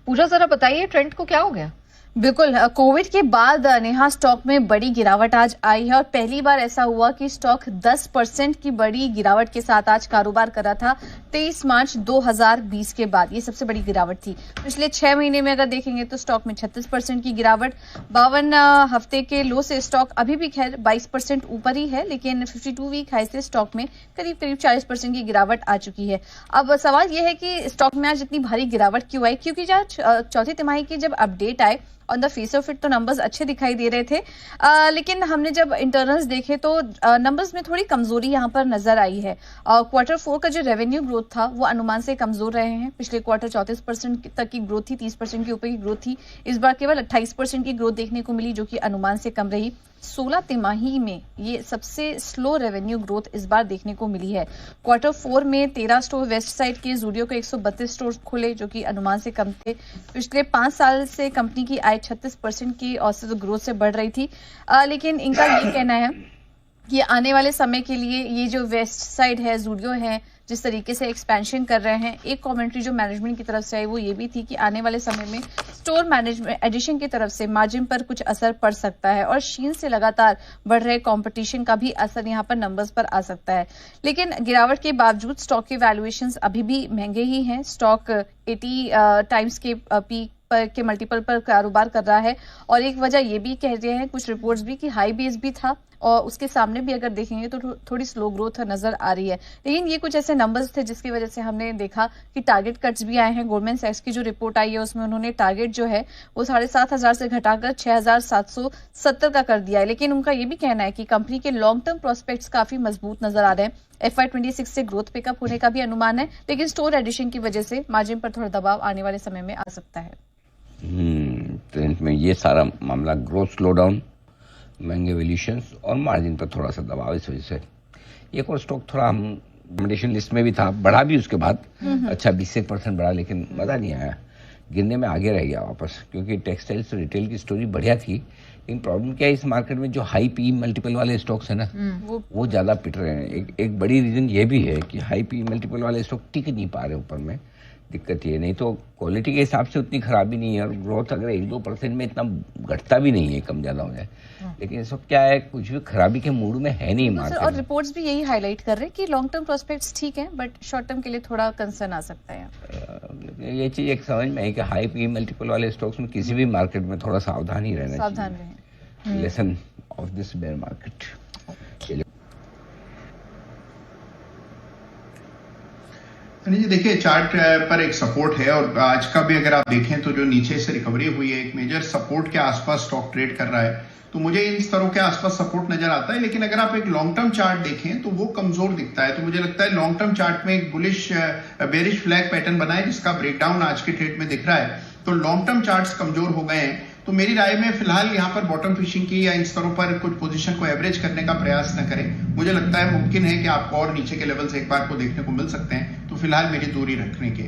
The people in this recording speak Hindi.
पूजा जरा बताइए ट्रेंड को क्या हो गया? बिल्कुल, कोविड के बाद नेहा स्टॉक में बड़ी गिरावट आज आई है और पहली बार ऐसा हुआ कि स्टॉक 10% की बड़ी गिरावट के साथ आज कारोबार कर रहा था 23 मार्च 2020 के बाद। ये सबसे बड़ी गिरावट थी। पिछले 6 महीने में अगर देखेंगे तो स्टॉक में 36% की गिरावट। 52 हफ्ते के लो से स्टॉक अभी भी खैर 22% ऊपर ही है, लेकिन 52 वीक हाई से स्टॉक में करीब करीब 40% की गिरावट आ चुकी है। अब सवाल यह है कि स्टॉक में आज इतनी भारी गिरावट क्यों आई? क्योंकि आज चौथी तिमाही की जब अपडेट आए on the face of it तो नंबर्स अच्छे दिखाई दे रहे थे, लेकिन हमने जब इंटरनल्स देखे तो नंबर्स में थोड़ी कमजोरी यहां पर नजर आई है। क्वार्टर 4 का जो रेवेन्यू ग्रोथ था वो अनुमान से कमजोर रहे हैं। पिछले क्वार्टर 34% तक की ग्रोथ थी, 30% के ऊपर की ग्रोथ थी। इस बार केवल 28% की ग्रोथ देखने को मिली, जो कि अनुमान से कम रही। 16 तिमाही में ये सबसे स्लो रेवेन्यू ग्रोथ इस बार देखने को मिली है। क्वार्टर 4 में 13 स्टोर वेस्ट साइड के जूडियो के 132 स्टोर खुले, जो कि अनुमान से कम थे। पिछले 5 साल से कंपनी की आय 36% की औसत ग्रोथ से बढ़ रही थी, लेकिन इनका ये कहना है कि आने वाले समय के लिए ये जो वेस्ट साइड है, जूडियो है, जिस तरीके से एक्सपेंशन कर रहे हैं, एक कमेंट्री जो मैनेजमेंट की तरफ से आई वो ये भी थी कि आने वाले समय में स्टोर मैनेजमेंट एडिशन की तरफ से मार्जिन पर कुछ असर पड़ सकता है और शीन से लगातार बढ़ रहे कंपटीशन का भी असर यहां पर नंबर्स पर आ सकता है। लेकिन गिरावट के बावजूद स्टॉक के वैल्यूएशंस अभी भी महंगे ही हैं। स्टॉक 80 टाइम्स के पीक के मल्टीपल पर कारोबार कर रहा है और एक वजह ये भी कह रहे हैं कुछ रिपोर्ट्स भी कि हाई बेस भी था और उसके सामने भी अगर देखेंगे तो थोड़ी स्लो ग्रोथ नजर आ रही है। लेकिन ये कुछ ऐसे नंबर्स थे जिसकी वजह से हमने देखा कि टारगेट कट्स भी आए हैं। गोल्डमैन सैक्स की जो रिपोर्ट आई है उसमें उन्होंने टारगेट जो है वो 7,500 से घटाकर 6,770 का कर दिया है। लेकिन उनका ये भी कहना है कि कंपनी के लॉन्ग टर्म प्रोस्पेक्ट्स काफी मजबूत नजर आ रहे हैं। FY26 से ग्रोथ पिकअप होने का भी अनुमान है, लेकिन स्टोर एडिशन की वजह से मार्जिन पर थोड़ा दबाव आने वाले समय में आ सकता है। ट्रेंड में ये सारा मामला ग्रोथ स्लोडाउन, महंगे वैल्यूएशंस और मार्जिन पर थोड़ा सा दबाव, इस वजह से एक और स्टॉक थोड़ा हम रिकमेंडेशन लिस्ट में भी था, बढ़ा भी उसके बाद अच्छा 20% बढ़ा, लेकिन मजा नहीं आया, गिरने में आगे रह गया वापस, क्योंकि टेक्सटाइल्स और रिटेल की स्टोरी बढ़िया थी। लेकिन प्रॉब्लम क्या है इस मार्केट में, जो हाई पी मल्टीपल वाले स्टॉक्स है ना वो ज्यादा पिट रहे हैं। एक बड़ी रीजन ये भी है कि हाई पी मल्टीपल वाले स्टॉक टिक नहीं पा रहे ऊपर में, दिक्कत ये। नहीं तो क्वालिटी के हिसाब से उतनी खराबी नहीं है और ग्रोथ अगर 1-2% में इतना घटता भी नहीं है, कम ज्यादा हो जाए। लेकिन इस वक्त क्या है, कुछ भी खराबी के मूड में है नहीं मार्केट। और रिपोर्ट्स भी यही हाईलाइट कर रहे हैं कि लॉन्ग टर्म प्रोस्पेक्ट्स ठीक है, बट शॉर्ट टर्म के लिए थोड़ा कंसर्न आ सकता है। ये चीज एक समझ में है कि हाई पी मल्टीपल वाले स्टॉक्स में किसी भी मार्केट में थोड़ा सावधान ही रहना चाहिए। सावधान रहें। Lesson of this bear market. जी देखिए, चार्ट पर एक सपोर्ट है और आज का भी अगर आप देखें तो जो नीचे से रिकवरी हुई है, एक मेजर सपोर्ट के आसपास स्टॉक ट्रेड कर रहा है, तो मुझे इन स्तरों के आसपास सपोर्ट नजर आता है। लेकिन अगर आप एक लॉन्ग टर्म चार्ट देखें तो वो कमजोर दिखता है। तो मुझे लगता है लॉन्ग टर्म चार्ट में एक बुलिश बेरिश फ्लैग पैटर्न बना है, जिसका ब्रेकडाउन आज के ट्रेड में दिख रहा है। तो लॉन्ग टर्म चार्ट्स कमजोर हो गए हैं। तो मेरी राय में फिलहाल यहाँ पर बॉटम फिशिंग की या इन स्तरों पर कुछ पोजीशन को एवरेज करने का प्रयास न करें। मुझे लगता है मुमकिन है कि आपको और नीचे के लेवल से एक बार को देखने को मिल सकते हैं। तो फिलहाल मेरी दूरी रखने की